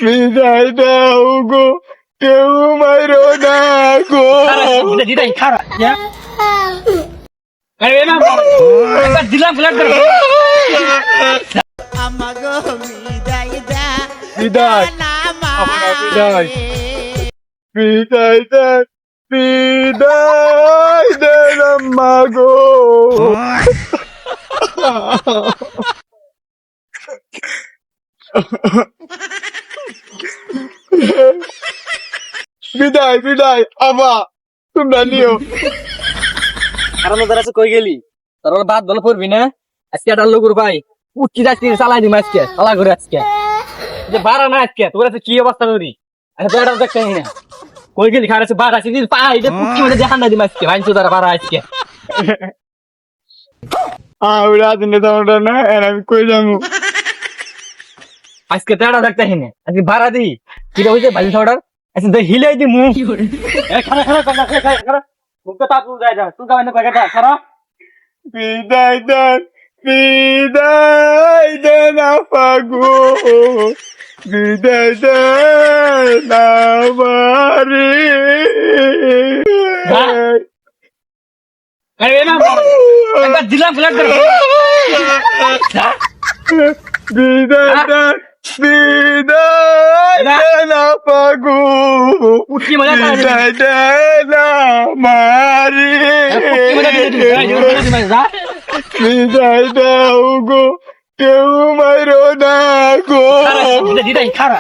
বিদায় দাও গো, কেউ মাইরো না গো। দিলাম আমাগো বিদায় দা বিদায়, আমার বিদায়, বিদায় দেন, বিদায় দেন আম্মা গো। বিদায় বিদায়, আবা তোমরা নিও। আর মধ্যে আছে কই গেলি তোর বাদ ভালো পড়বি না আজকে ডাল গুরু ভাই উঠছি যাচ্ছি চালাই দিম আজকে চালা করে আজকে যে বাড়া না আজকে তোর আছে কি অবস্থা করি আচ্ছা বেড়া দেখতে না কই গেলি খারাপ বাড়া আছে পাই যে পুটকি মধ্যে দেখান না দিম আজকে ভাই তোর বাড়া আজকে আউরা দিনে তোমরা না, আর আমি কই যাবো? আজকে তেড়া দেখতে না আজকে বাড়া দি কি হইছে ভাই ছড়ার আচ্ছা হিলাই দি মুখ খারা খারা খারা খারা মুখটা তাপ যায় যা তুই গানে পাকেটা খারা বিদায় দেন, বিদায় দেন আপা গো, বিদায় দেন আমারে। একবার দিলাম ফ্ল্যাট করে বিদায় দেন, বিদায় দেন আপা গো, উঠি মজা বিদায় দেন আমারে। বিদায় দাও গো, কেউ মাইরো না গো। খারা